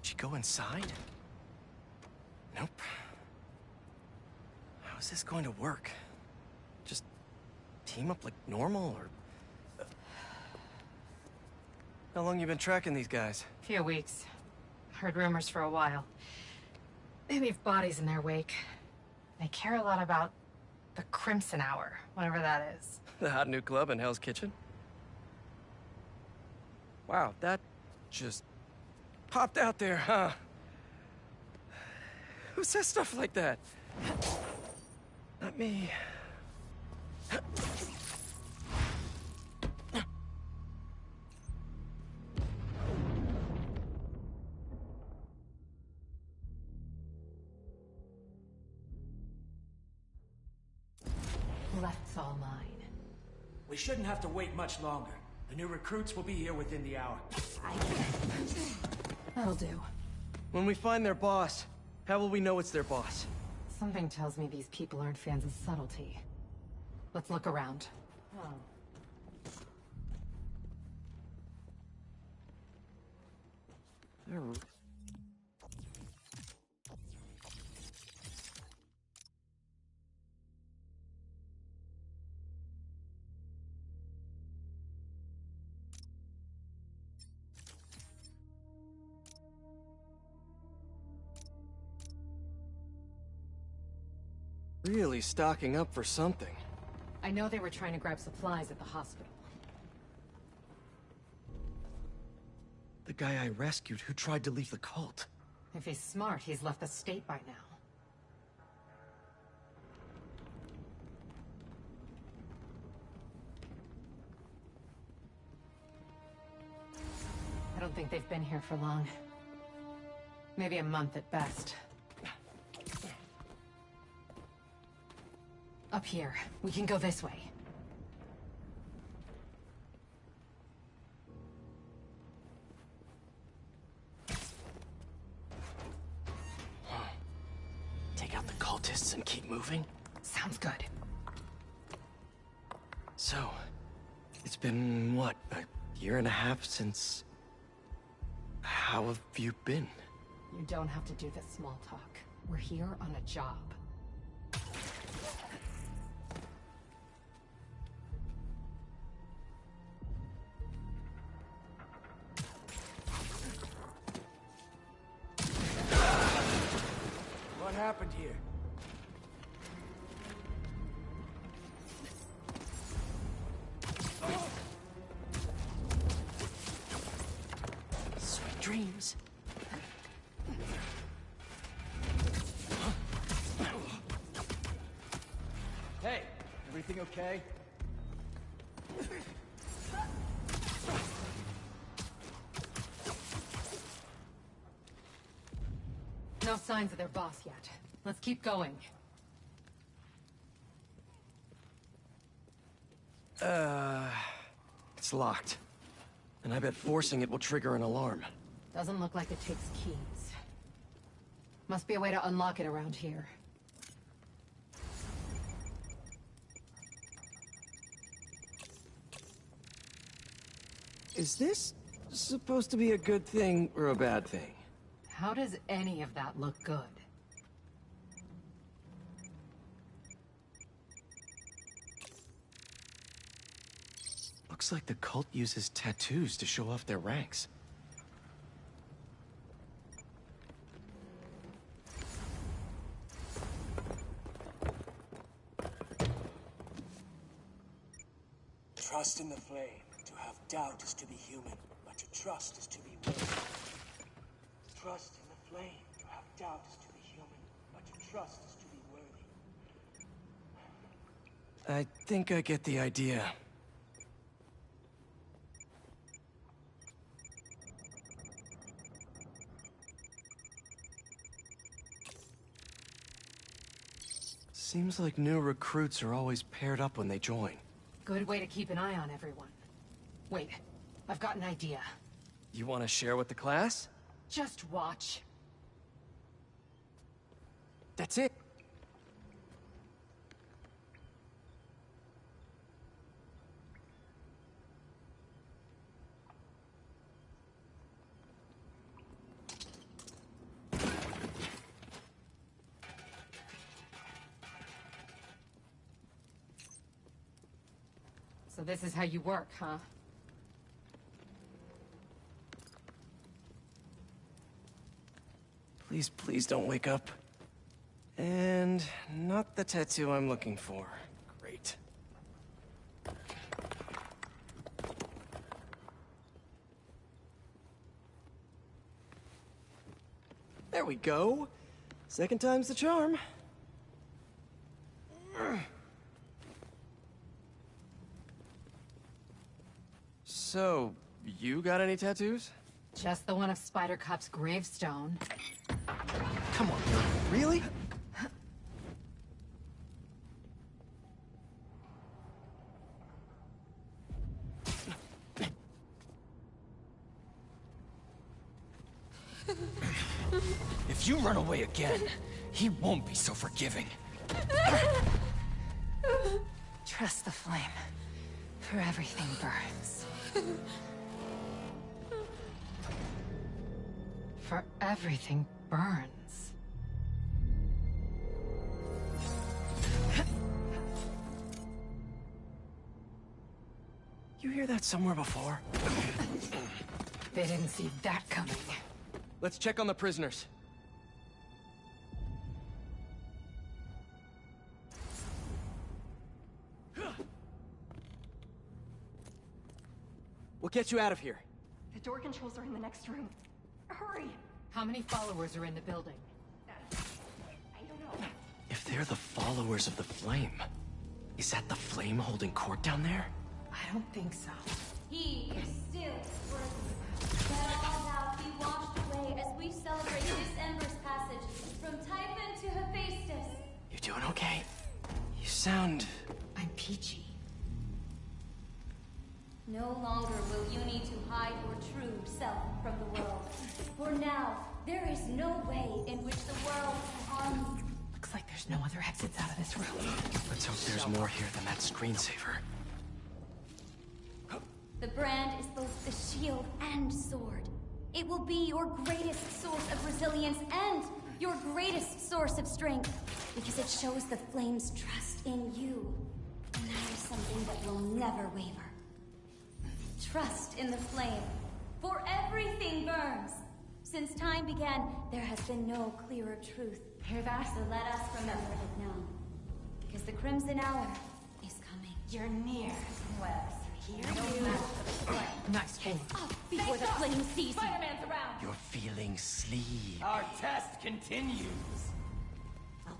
you go inside? Nope. How is this going to work? Just team up like normal, or... How long you been tracking these guys? Few weeks. Heard rumors for a while. They leave bodies in their wake. They care a lot about the Crimson Hour, whatever that is. The hot new club in Hell's Kitchen? Wow, that just popped out there, huh? Who says stuff like that? Not me. Left's all mine. We shouldn't have to wait much longer. The new recruits will be here within the hour. That'll do. When we find their boss, how will we know it's their boss? Something tells me these people aren't fans of subtlety. Let's look around. Oh. They're... really stocking up for something. I know they were trying to grab supplies at the hospital. The guy I rescued who tried to leave the cult. If he's smart, he's left the state by now. I don't think they've been here for long. Maybe a month at best. Up here. We can go this way. Take out the cultists and keep moving? Sounds good. So, it's been, what, a year and a half since... How have you been? You don't have to do this small talk. We're here on a job. What happened here? Sweet dreams. Hey, everything okay? No signs of their boss yet. Let's keep going. It's locked. And I bet forcing it will trigger an alarm. Doesn't look like it takes keys. Must be a way to unlock it around here. Is this supposed to be a good thing or a bad thing? How does any of that look good? Looks like the cult uses tattoos to show off their ranks. Trust in the flame. To have doubt is to be human, but to trust is to be worthy. Trust in the flame. To have doubt is to be human, but to trust is to be worthy. I think I get the idea. Seems like new recruits are always paired up when they join. Good way to keep an eye on everyone. Wait, I've got an idea. You want to share with the class? Just watch. That's it. So this is how you work, huh? Please, please don't wake up. And not the tattoo I'm looking for. Great. There we go. Second time's the charm. So, you got any tattoos? Just the one of Spider Cop's gravestone. Come on, really? If you run away again, he won't be so forgiving. Trust the flame, for everything burns. For everything burns. You hear that somewhere before? They didn't see that coming. Let's check on the prisoners. We'll get you out of here. The door controls are in the next room. Hurry! How many followers are in the building? I don't know. If they're the followers of the Flame, is that the Flame holding court down there? I don't think so. He is still worthy. Let all doubt be washed away as we celebrate this Ember's passage from Typhon to Hephaestus. You doing okay? You sound... I'm peachy. No longer will you need to hide your true self from the world. For now, there is no way in which the world can harm you. Looks like there's no other exits out of this room. Let's hope there's more here than that screensaver. The brand is both the shield and sword. It will be your greatest source of resilience and your greatest source of strength, because it shows the Flame's trust in you. And that is something that will never waver. Trust in the Flame, for everything burns. Since time began, there has been no clearer truth. Hear that? So let us remember it now. Because the Crimson Hour is coming. You're near. Well, Here you Nice game. before the Flame sees you. Spider-Man's around! You're feeling sleep. Our test continues.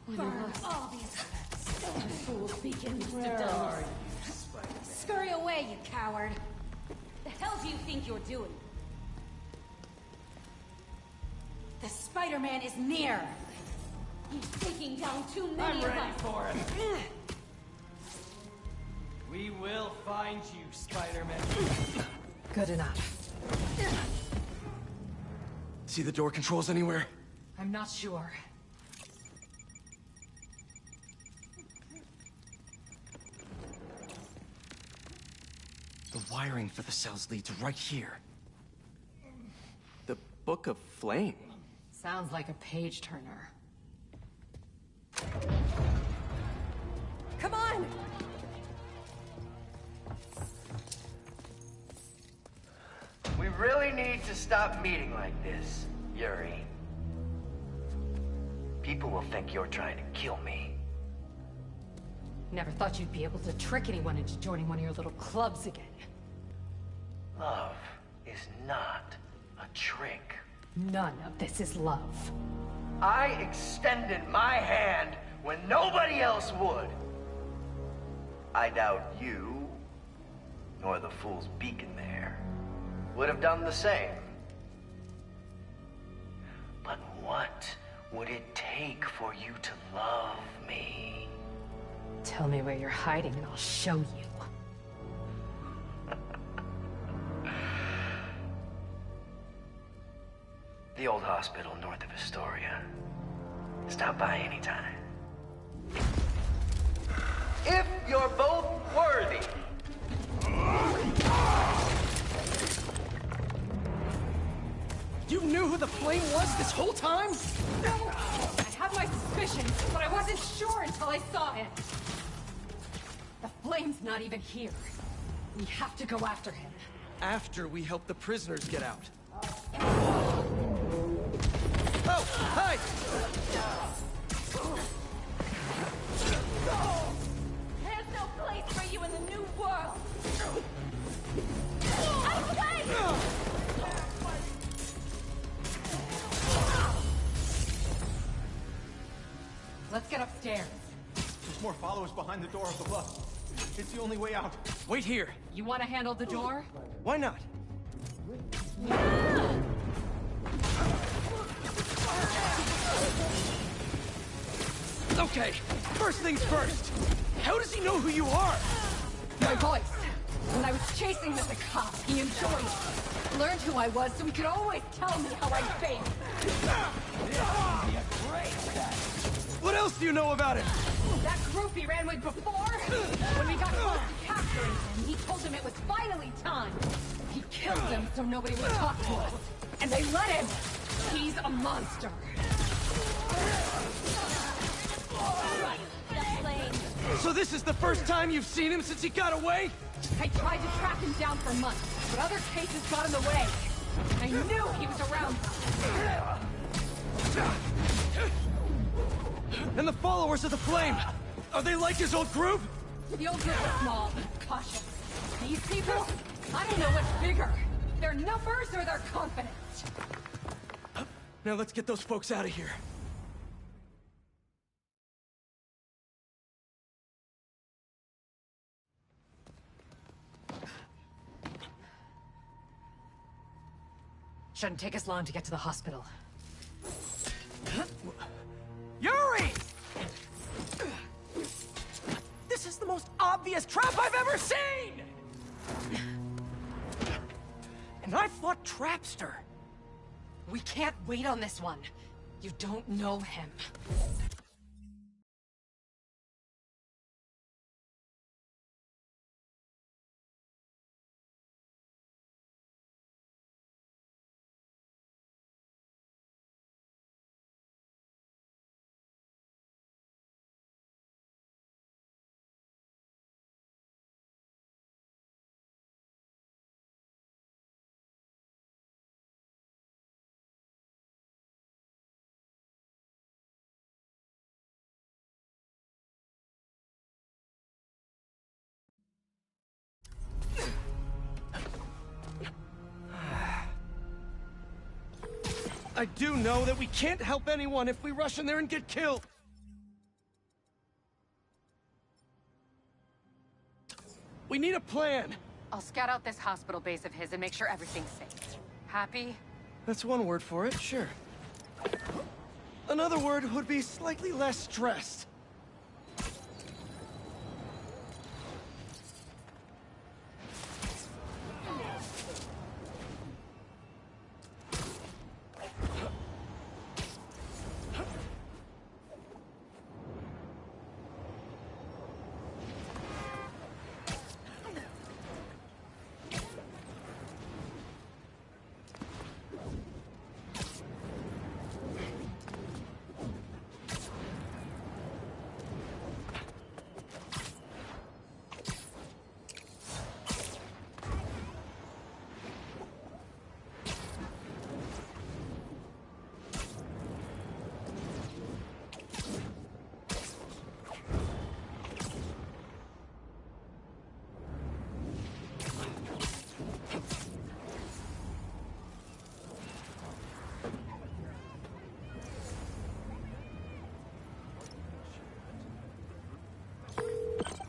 Burn all these Fools begin to Where done. are you, Spider-Man? Scurry away, you coward. The hell do you think you're doing? The Spider-Man is near. He's taking down too I'm many of ready us. for it. We will find you, Spider-Man. Good enough. See the door controls anywhere? I'm not sure. The wiring for the cells leads right here. The Book of Flame. Sounds like a page turner. Come on! We really need to stop meeting like this, Yuri. People will think you're trying to kill me. Never thought you'd be able to trick anyone into joining one of your little clubs again. Love is not a trick. None of this is love. I extended my hand when nobody else would. I doubt you, nor the fool's beacon there, would have done the same. But what would it take for you to love me? Tell me where you're hiding and I'll show you. The old hospital north of Astoria. Stop by anytime. If you're both worthy. You knew who the Flame was this whole time? I had my suspicions, but I wasn't sure until I saw him. The Flame's not even here. We have to go after him. After we help the prisoners get out. Oh, hi! There's no place for you in the new world! Out of the way! Let's get upstairs. There's more followers behind the door of the bus. It's the only way out. Wait here. You want to handle the door? Why not? Okay, first things first. How does he know who you are? My voice. When I was chasing him as a cop, he enjoyed it. Learned who I was so he could always tell me how I failed. What else do you know about him? That group he ran with before? When we got close to capturing him, he told them it was finally time. He killed them so nobody would talk to us. And they let him. He's a monster. So this is the first time you've seen him since he got away? I tried to track him down for months, but other cases got in the way. I knew he was around. And the followers of the Flame, are they like his old group? The old group was small, cautious. These people, I don't know what's bigger. Their numbers or their confidence. Now let's get those folks out of here. Shouldn't take us long to get to the hospital. Yuri! This is the most obvious trap I've ever seen! And I fought Trapster. We can't wait on this one. You don't know him. I do know that we can't help anyone if we rush in there and get killed. We need a plan. I'll scout out this hospital base of his and make sure everything's safe. Happy? That's one word for it, sure. Another word would be slightly less stressed.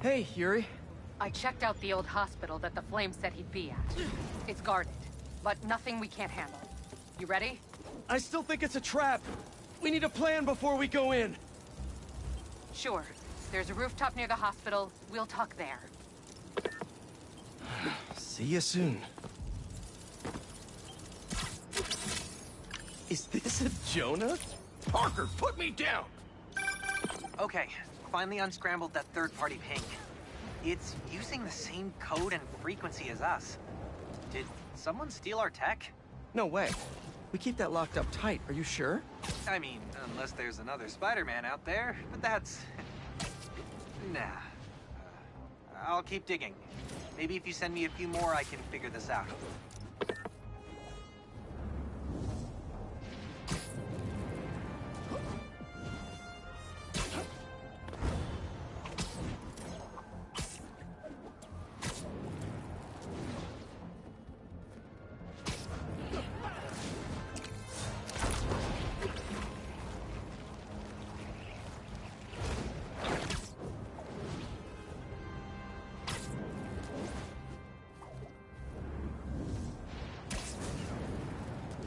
Hey, Yuri. I checked out the old hospital that the Flame said he'd be at. It's guarded, but nothing we can't handle. You ready? I still think it's a trap. We need a plan before we go in. Sure. There's a rooftop near the hospital. We'll talk there. See you soon. Is this a Jonah? Parker, put me down! Okay, finally unscrambled that third-party ping. It's using the same code and frequency as us. Did someone steal our tech? No way. We keep that locked up tight, are you sure? I mean, unless there's another Spider-Man out there, but that's... Nah. I'll keep digging. Maybe if you send me a few more, I can figure this out.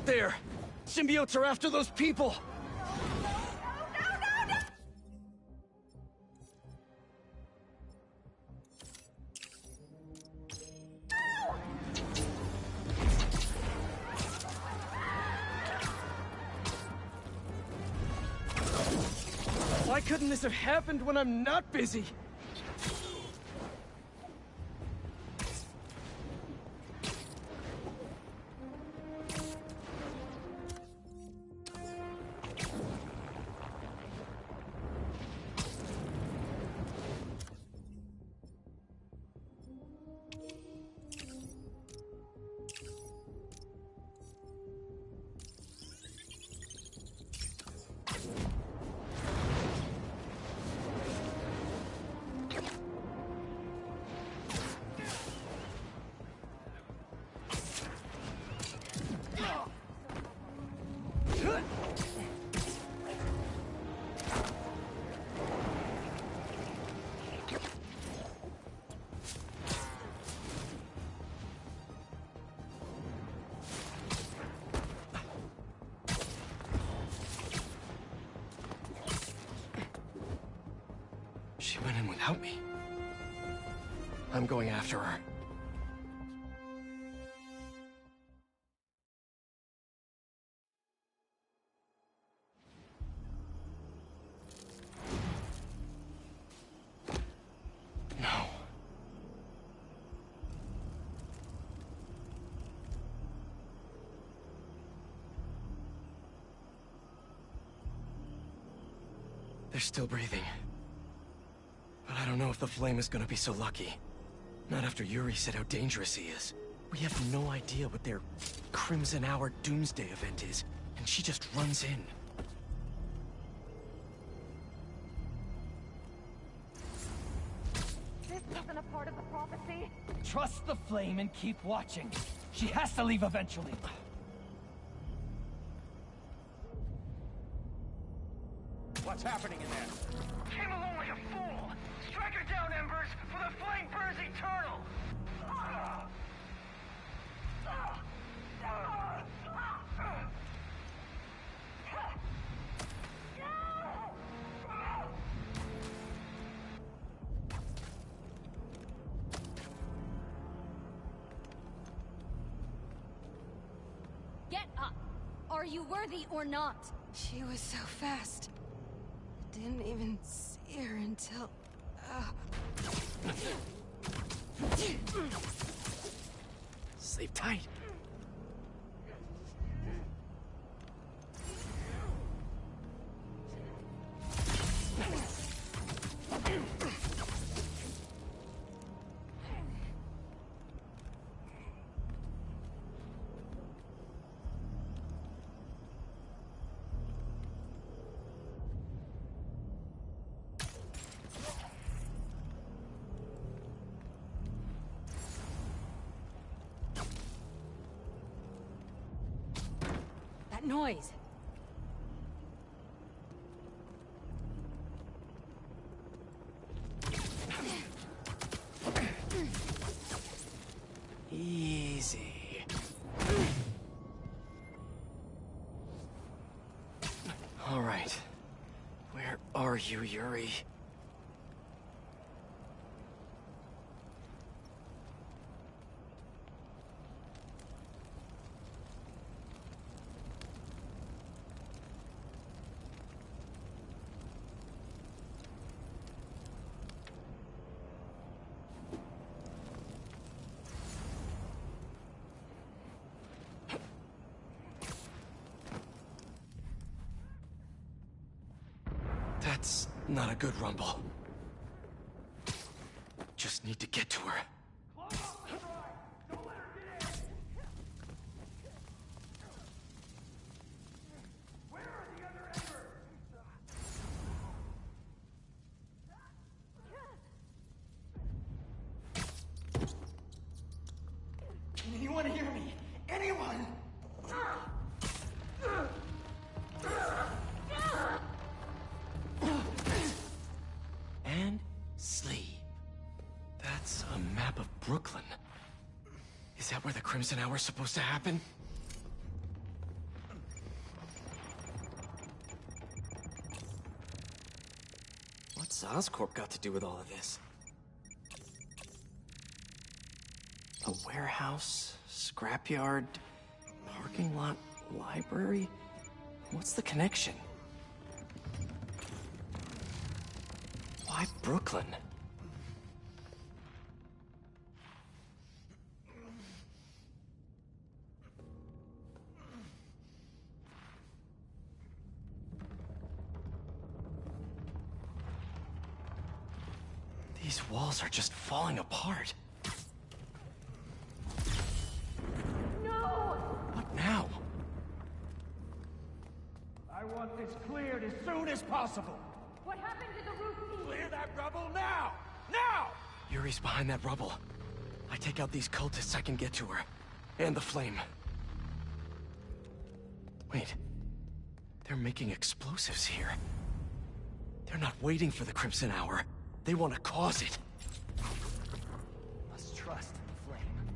There! Symbiotes are after those people! Why couldn't this have happened when I'm not busy? She went in without me. I'm going after her. No. They're still breathing. But I don't know if the flame is gonna be so lucky. Not after Yuri said how dangerous he is. We have no idea what their Crimson Hour Doomsday event is, and she just runs in. This wasn't a part of the prophecy. Trust the flame and keep watching. She has to leave eventually. What's happening in there? Came along like a fool! Strike her down, Embers, for the flame burns eternal! Get up! Are you worthy or not? She was so fast. Didn't even see her until... Sleep tight. That noise! Easy. All right. Where are you, Yuri? That's not a good rumble. Just need to get to her. map of Brooklyn. Is that where the Crimson Hour's supposed to happen? What's Oscorp got to do with all of this? A warehouse, scrapyard, parking lot, library? What's the connection? Why Brooklyn? These walls are just falling apart. No! What now? I want this cleared as soon as possible. What happened to the roof team? Clear that rubble now! Now! Yuri's behind that rubble. I take out these cultists, I can get to her. And the flame. Wait. They're making explosives here. They're not waiting for the Crimson Hour. They want to cause it. Must trust in the flame.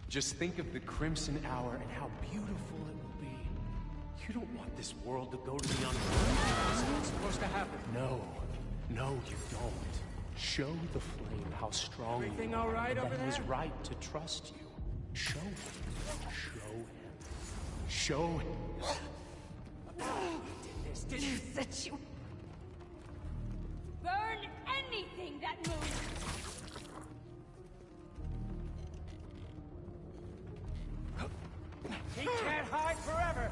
Just think of the Crimson Hour and how beautiful it will be. You don't want this world to go to the unburned. Isn't it supposed to happen? No. No, you don't. Show the flame how strong Everything you are, all right and over that he was there? right to trust you. Show him. Show him. Show him. Did you? That you burn anything that moves. He can't hide forever!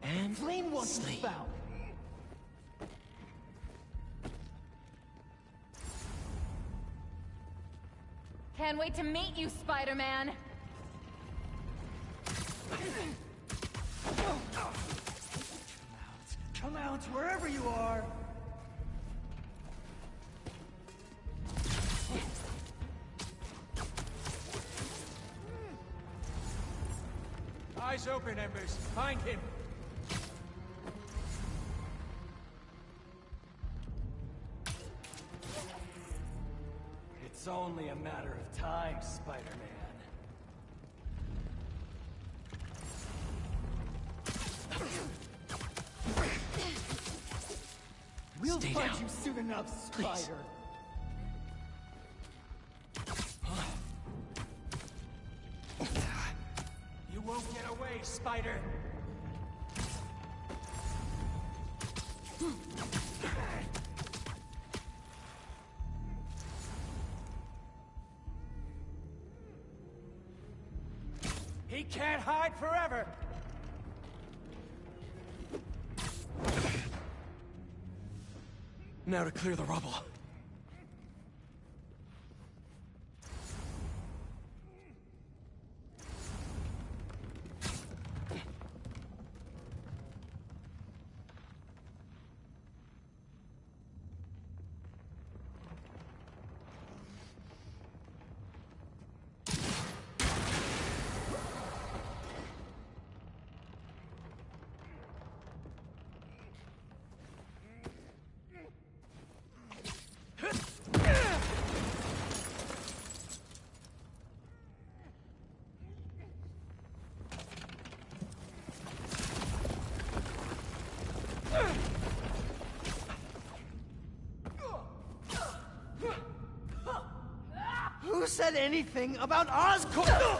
And Flame wasn't sleep. found. Can't wait to meet you, Spider-Man. Come out, wherever you are! Eyes open, Embers. Find him. It's only a matter of time, Spider-Man. We'll Stay find down. you soon enough, Spider. Please. You won't get away, Spider. He can't hide forever. Now to clear the rubble. Who said anything about Oscorp?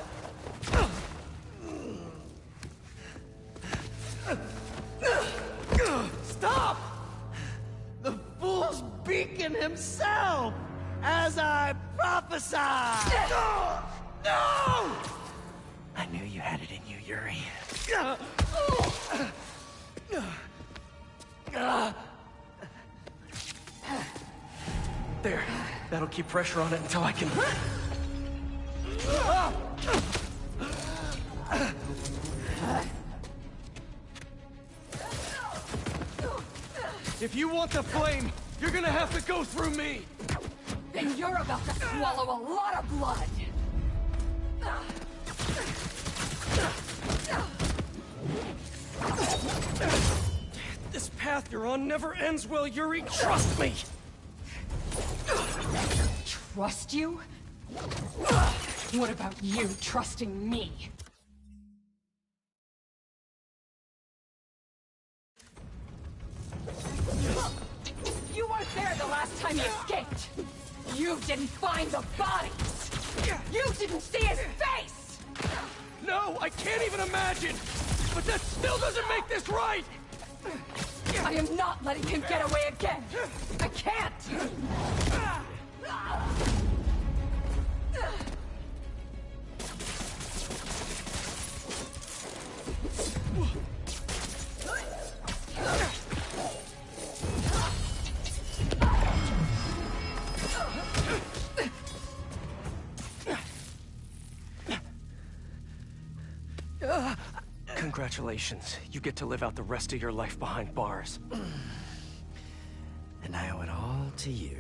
Stop! The Fool's Beacon himself! As I prophesied! No! I knew you had it in you, Yuri. There. That'll keep pressure on it until I can... If you want the flame, you're gonna have to go through me! Then you're about to swallow a lot of blood! path you're on never ends well, Yuri. Trust me! Trust you? What about you trusting me? You weren't there the last time he escaped! You didn't find the bodies! You didn't see his face! No, I can't even imagine! But that still doesn't make this right! I am not letting him get away again! I can't! Congratulations. You get to live out the rest of your life behind bars. And I owe it all to you.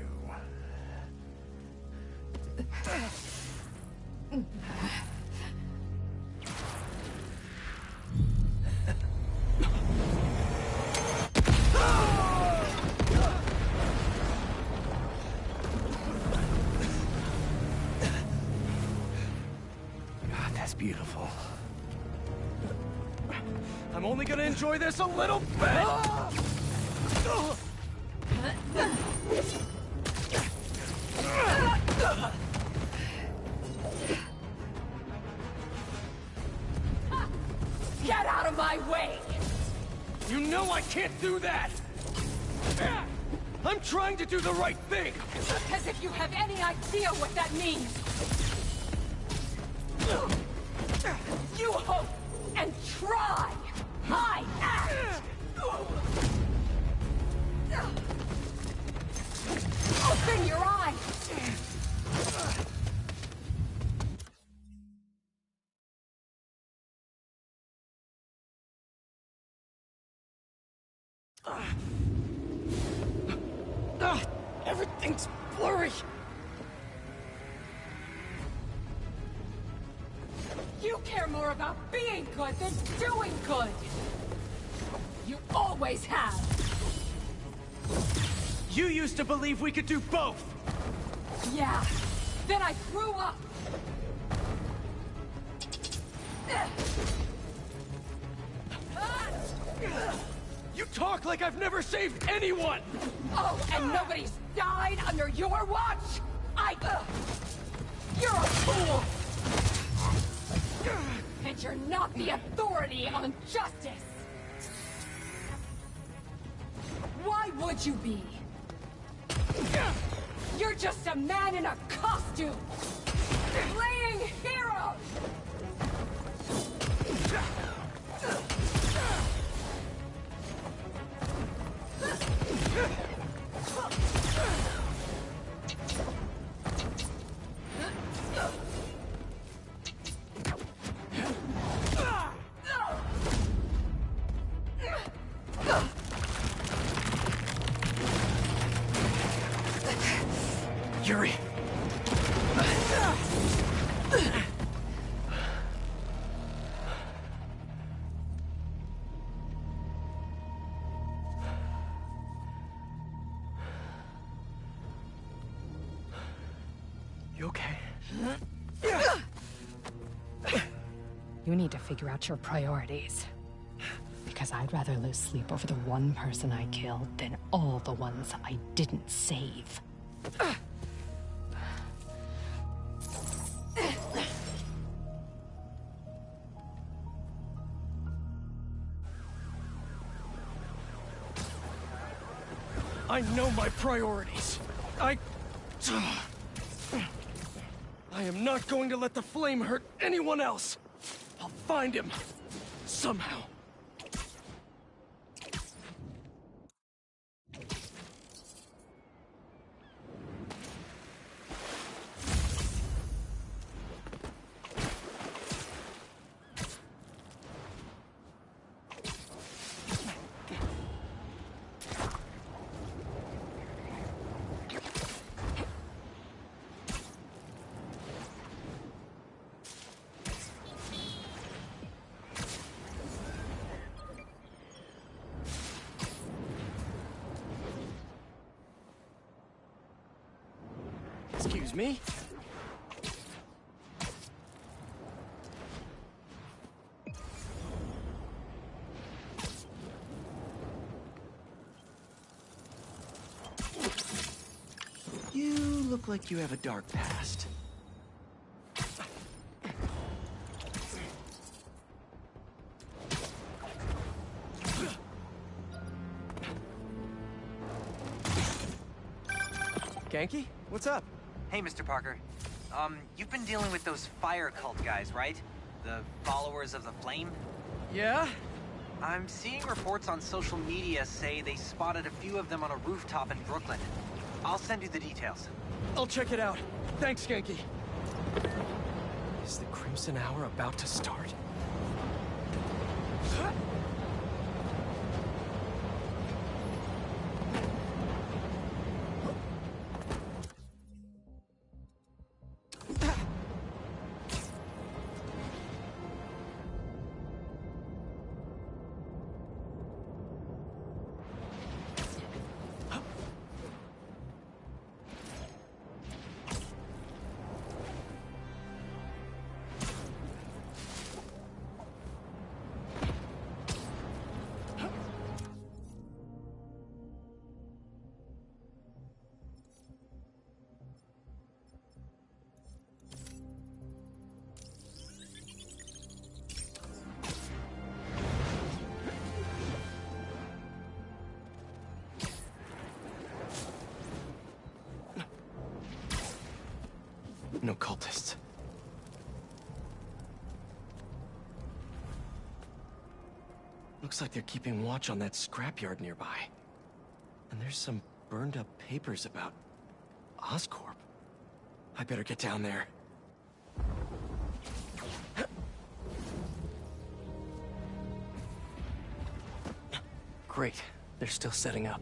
God, that's beautiful. I'm only gonna enjoy this a little bit! Get out of my way! You know I can't do that! I'm trying to do the right thing! As if you have any idea what that means! You hope and try! I act! Open your eyes! Everything's blurry! You care more about being good than doing good! You always have! You used to believe we could do both! Yeah, then I grew up! You talk like I've never saved anyone! Oh, and nobody's died under your watch? You're a fool! And you're not the authority on justice! Why would you be? You're just a man in a costume! Playing hero! Yuri! You okay? You need to figure out your priorities. Because I'd rather lose sleep over the one person I killed than all the ones I didn't save. I know my priorities. I am not going to let the flame hurt anyone else. I'll find him. Somehow. Excuse me? You look like you have a dark past. Ganke? What's up? Hey, Mr. Parker. You've been dealing with those fire cult guys, right? The followers of the flame? Yeah? I'm seeing reports on social media say they spotted a few of them on a rooftop in Brooklyn. I'll send you the details. I'll check it out. Thanks, Ganke. Is the Crimson Hour about to start? No cultists. Looks like they're keeping watch on that scrapyard nearby. And there's some burned up papers about Oscorp. I better get down there. Great. They're still setting up.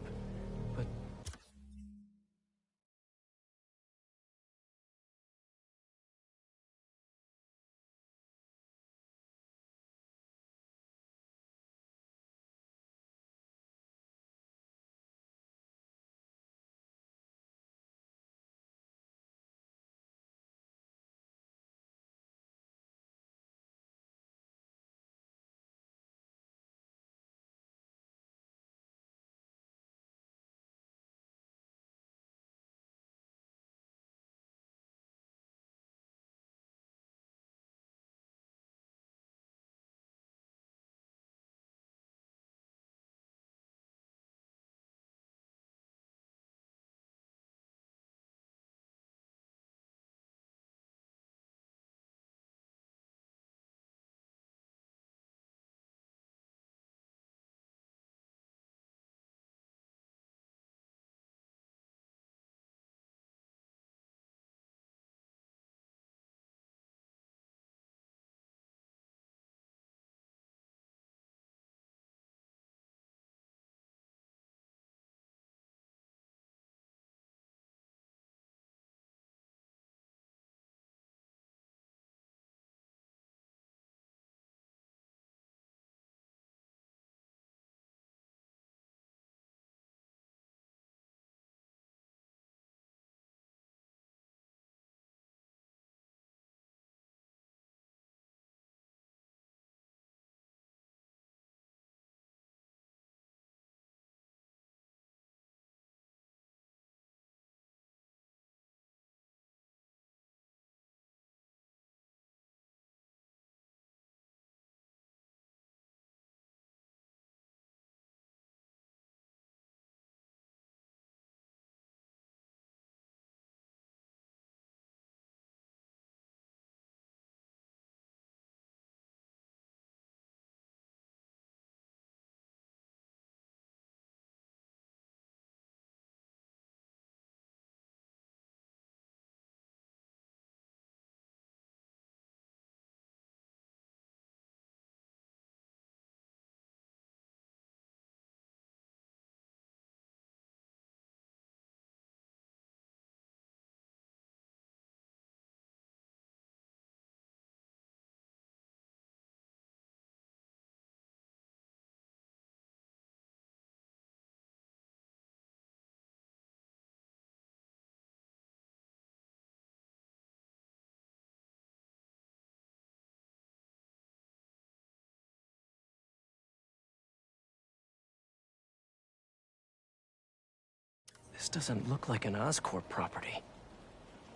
This doesn't look like an Oscorp property.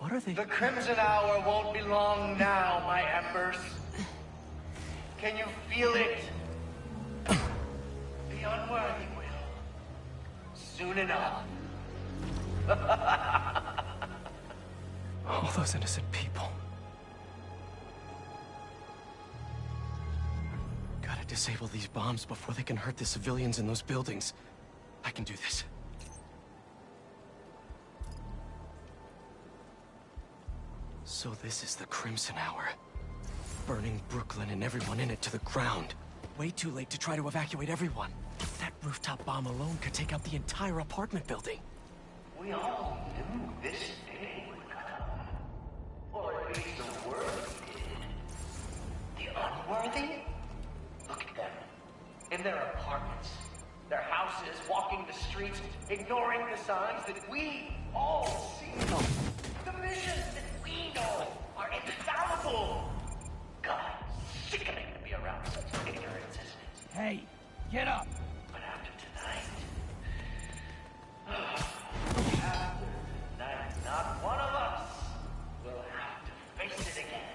What are they? The Crimson Hour won't be long now, my embers. Can you feel it? The unworthy will. Soon enough. All those innocent people. Gotta disable these bombs before they can hurt the civilians in those buildings. I can do this. So this is the Crimson Hour. Burning Brooklyn and everyone in it to the ground. Way too late to try to evacuate everyone. That rooftop bomb alone could take out the entire apartment building. We all knew this day would come. Or at least the worthy did. The unworthy? Look at them. In their apartments. Their houses, walking the streets, ignoring the signs that we all see. The missions that we know are infallible. God, sickening to be around such ignorance, isn't it? Hey, get up! But after tonight, not one of us will have to face it again.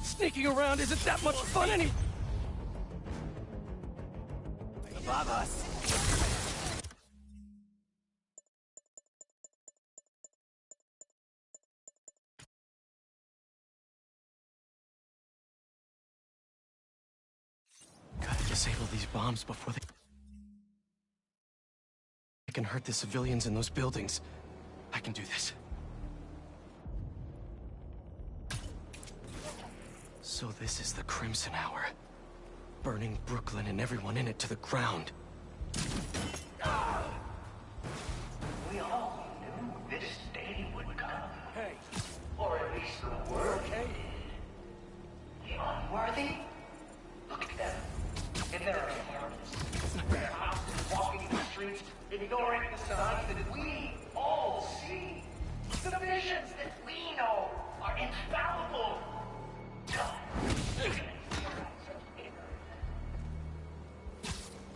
Sneaking around isn't that much fun anymore. Above us! Gotta disable these bombs before they can hurt the civilians in those buildings. I can do this. So this is the Crimson Hour. Burning Brooklyn and everyone in it to the ground. We all knew this day would come. Hey. Or at least the worthy did. The unworthy? Look at them. In their apartments. Their houses, walking the streets, ignoring the signs that we all see. The visions that we know are infallible. God.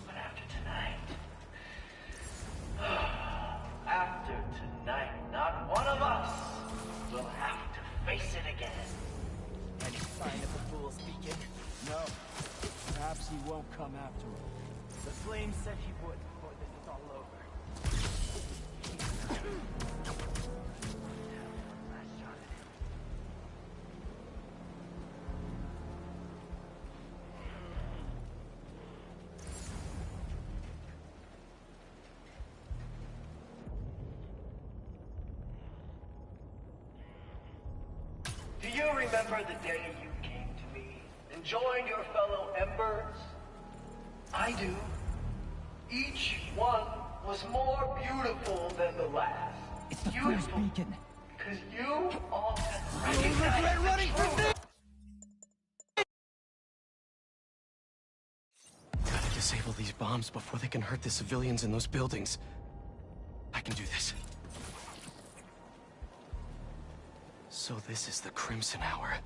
But after tonight, not one of us will have to face it again. Any sign of the fool's beacon? No. Perhaps he won't come after all. The flame said he would before this is all over. Do you remember the day you came to me and joined your fellow Embers? I do. Each one was more beautiful than the last. It's the first beacon. Because you all had You'll regret running from this! Gotta disable these bombs before they can hurt the civilians in those buildings. I can do this. So this is the Crimson Hour.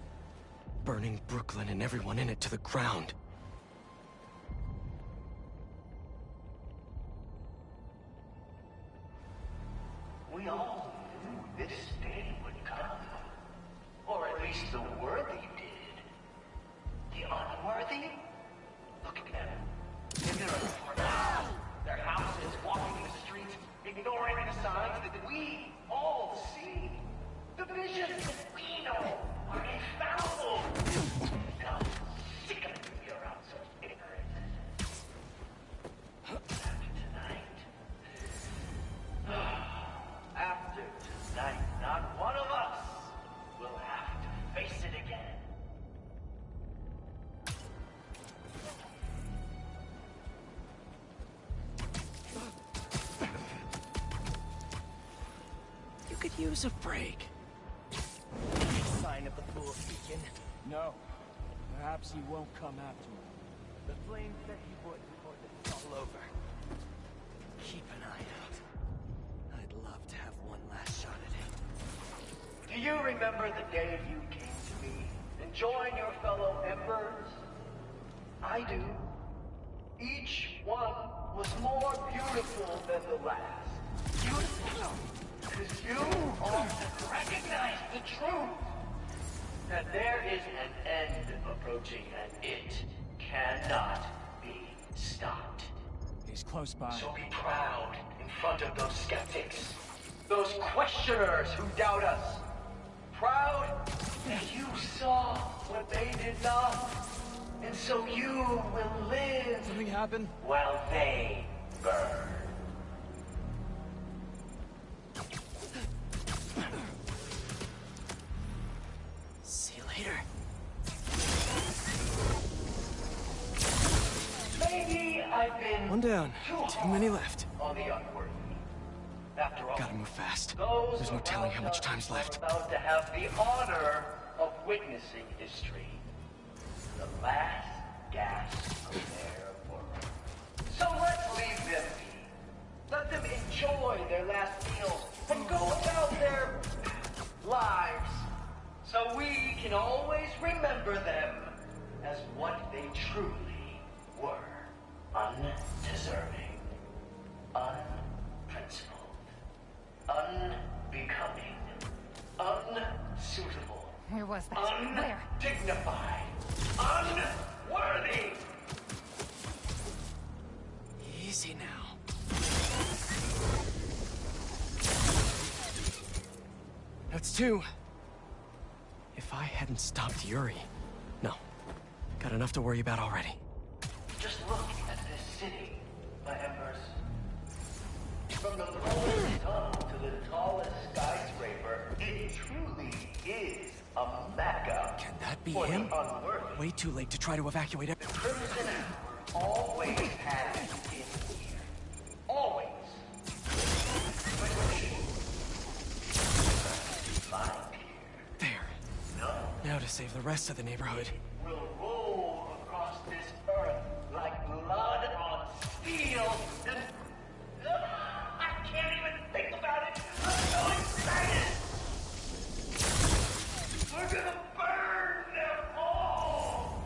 Burning Brooklyn and everyone in it to the ground. We all knew this day would come. Or at least the worthy did. The unworthy? Look at them. In their apartments, their houses, walking the streets, ignoring the signs that we all see. The visions that we know are infallible. God, sickening to be around such ignorance. After tonight, not one of us will have to face it again. You could use a break. Any sign of the fool's beacon? No. Perhaps he won't come after all. The flame said he would before this is all over. Keep an eye out. I'd love to have one last shot at him. Do you remember the day you came to me and joined your fellow Embers? I do. Each one was more beautiful than the last. Beautiful. Because you all recognize the truth. That there is an end approaching and it cannot be stopped. He's close by. So be proud in front of those skeptics. Those questioners who doubt us. Proud that you saw what they did not. And so you will live. Something happened? While they burn. See you later. Maybe I've been One down. Too many left. on the unworthy. After all, Gotta move fast. those There's no telling how much around time's us left. are about to have the honor of witnessing history. The last gasp of their world. So let's leave them be. Let them enjoy their last meal and go about their lives. So we can always remember them as what they truly were. Undeserving. Unprincipled. Unbecoming. Unsuitable. Where was that? Where? Undignified. Unworthy. Easy now. That's two. If I hadn't stopped Yuri... No. Got enough to worry about already. Just look at this city, my embers. From the lowest tunnel to the tallest skyscraper, it truly is a mecca. Can that be for the him? unworthy. Way too late to try to evacuate it. The Crimson Hour always has been here. Always. Find here. There. No. Now to save the rest of the neighborhood. Will roll across this earth like blood on steel. And I can't even think about it. I'm so excited. We're gonna burn them all.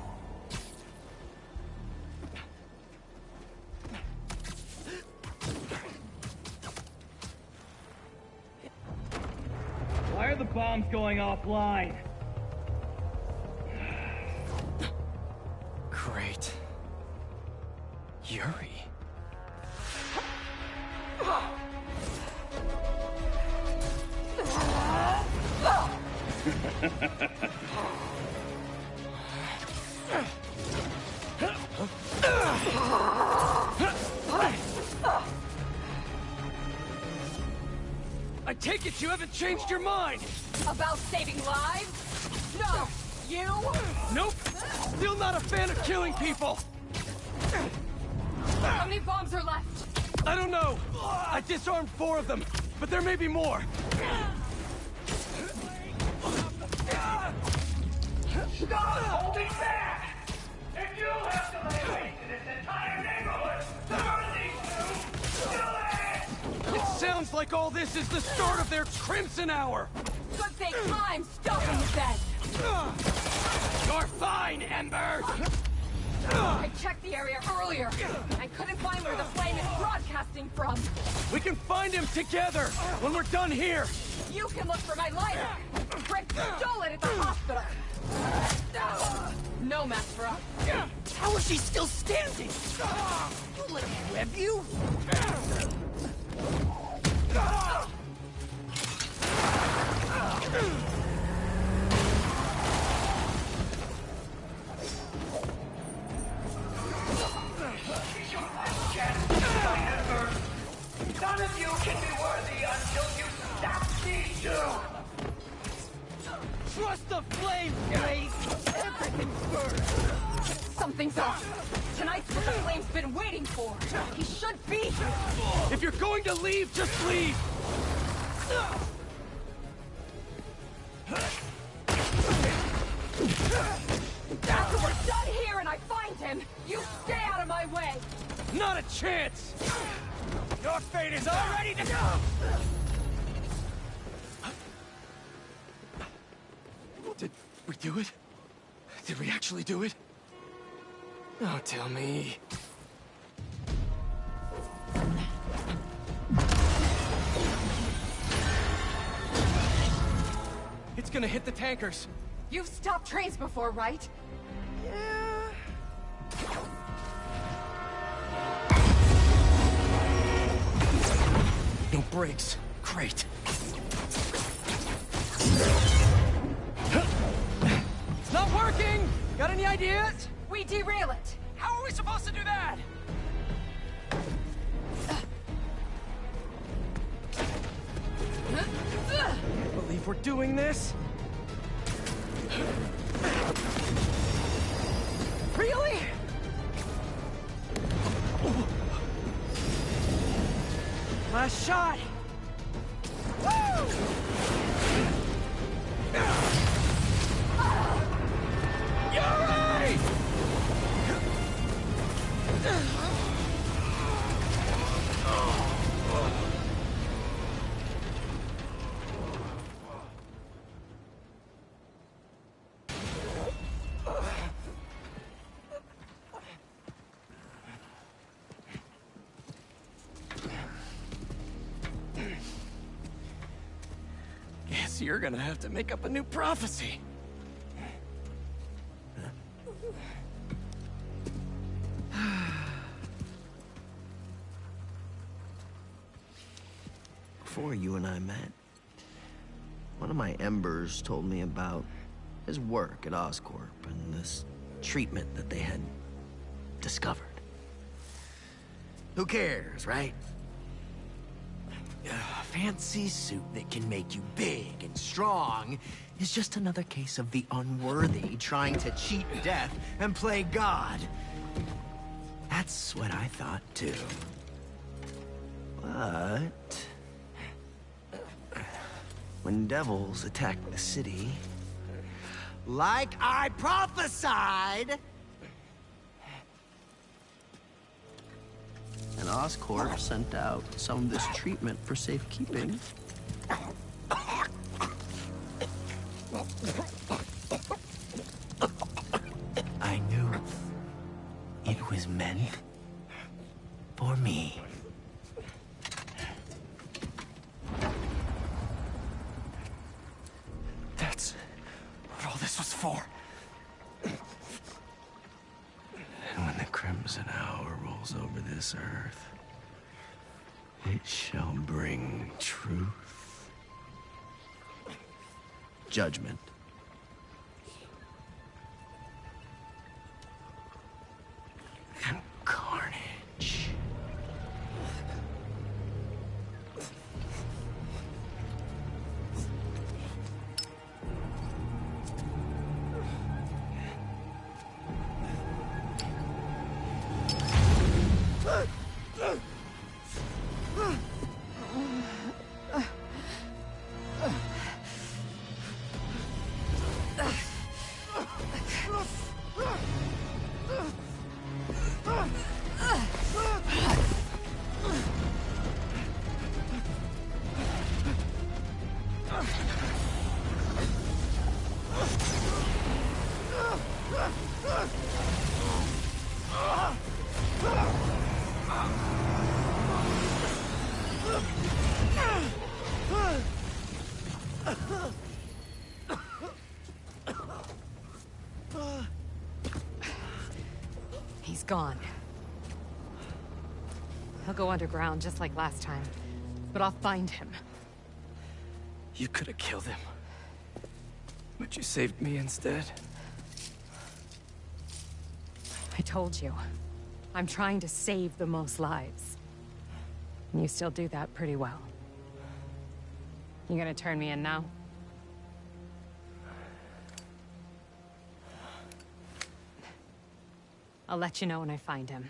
Why are the bombs going offline? Great. Yuri. I take it you haven't changed your mind! About saving lives? No! You? Nope! Still not a fan of killing people! How many bombs are left? I don't know! I disarmed 4 of them, but there may be more! Stop holding back! If you have to lay waste to this entire neighborhood, burn these two! Do it! It sounds like all this is the start of their Crimson Hour! Good thing I'm stopping it then! You're fine, Ember! I checked the area earlier. I couldn't find where the flame is broadcasting from. We can find him together when we're done here! You can look for my lighter. Rick stole it at the hospital. No match for us. How is she still standing? Let him web you? None of you can be worthy until you stop these two! Trust the flame, Blaze! Everything's burned! Something's off. Tonight's what the flame's been waiting for. He should be here. If you're going to leave, just leave! After we're done here and I find him, you stay out of my way. Not a chance! Your fate is already to go! Did we do it? Did we actually do it? Oh, tell me. It's gonna hit the tankers. You've stopped trains before, right? No brakes. Great. It's not working! Got any ideas? We derail it. How are we supposed to do that? Can't believe we're doing this. Really? Last shot! Woo! Yuri! Guess you're gonna have to make up a new prophecy. Before you and I met, one of my Embers told me about his work at Oscorp and this treatment that they had discovered. Who cares, right? A fancy suit that can make you big and strong is just another case of the unworthy trying to cheat death and play God. That's what I thought, too. But when devils attacked the city, like I prophesied, and Oscorp sent out some of this treatment for safekeeping. I knew it was meant for me. That's what all this was for. And when the Crimson Hour rolls over this earth, it shall bring truth, judgment, and carnage. He's gone. He'll go underground just like last time, but I'll find him. You could have killed him. But you saved me instead. I told you. I'm trying to save the most lives. And you still do that pretty well. You gonna turn me in now? I'll let you know when I find him.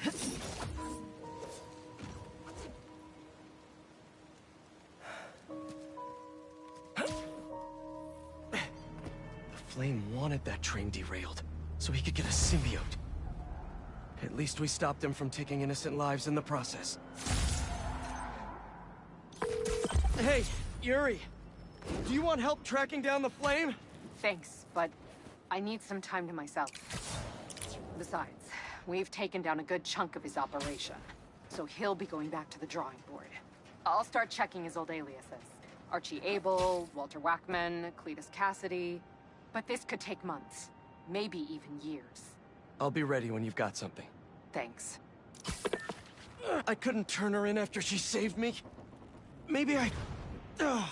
The Flame wanted that train derailed, so he could get a symbiote. At least we stopped him from taking innocent lives in the process. Hey, Yuri! Do you want help tracking down the Flame? Thanks, but I need some time to myself. Besides, we've taken down a good chunk of his operation, so he'll be going back to the drawing board. I'll start checking his old aliases. Archie Abel, Walter Wackman, Cletus Cassidy. But this could take months. Maybe even years. I'll be ready when you've got something. Thanks. I couldn't turn her in after she saved me. Maybe I... Ugh.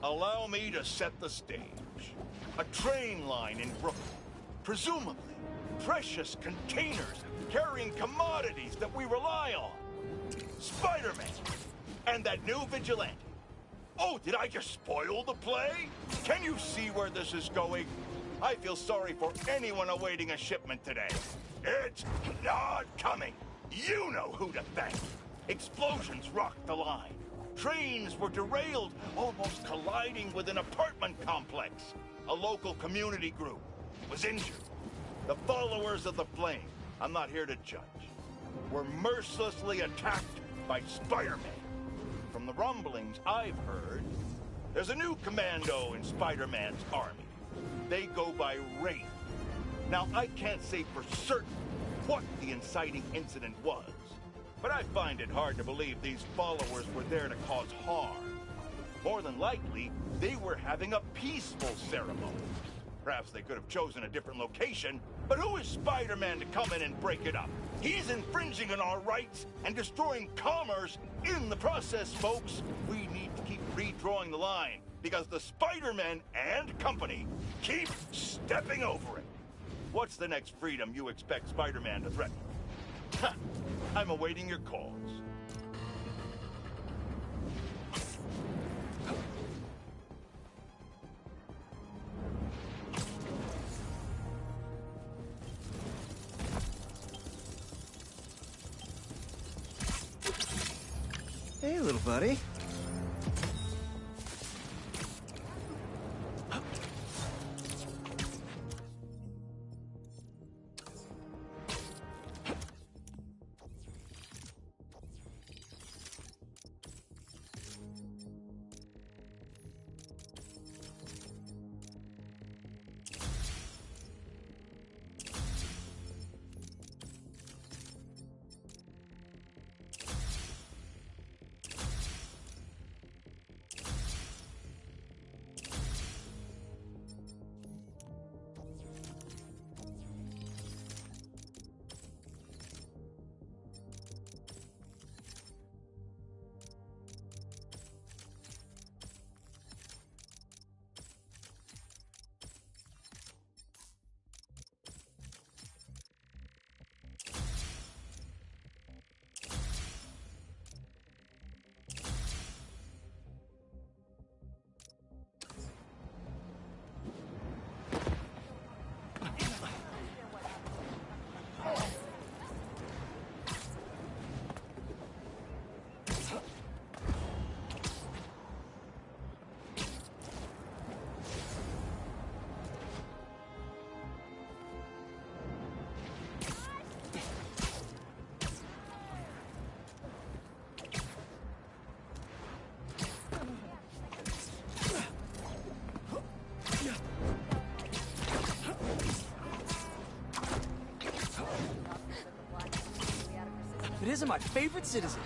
Allow me to set the stage. A train line in Brooklyn. Presumably, precious containers carrying commodities that we rely on. Spider-Man, and that new vigilante. Oh, did I just spoil the play? Can you see where this is going? I feel sorry for anyone awaiting a shipment today. It's not coming. You know who to thank. Explosions rocked the line. Trains were derailed, almost colliding with an apartment complex. A local community group was injured. The followers of the Flame, I'm not here to judge, were mercilessly attacked by Spider-Man. From the rumblings I've heard, there's a new commando in Spider-Man's army. They go by Wraith. Now, I can't say for certain what the inciting incident was, but I find it hard to believe these followers were there to cause harm. More than likely, they were having a peaceful ceremony. Perhaps they could have chosen a different location, but who is Spider-Man to come in and break it up? He's infringing on our rights and destroying commerce in the process, folks. We need to keep redrawing the line, because the Spider-Men and company keep stepping over it. What's the next freedom you expect Spider-Man to threaten? Ha! I'm awaiting your calls. Hey, little buddy. It isn't my favorite citizen.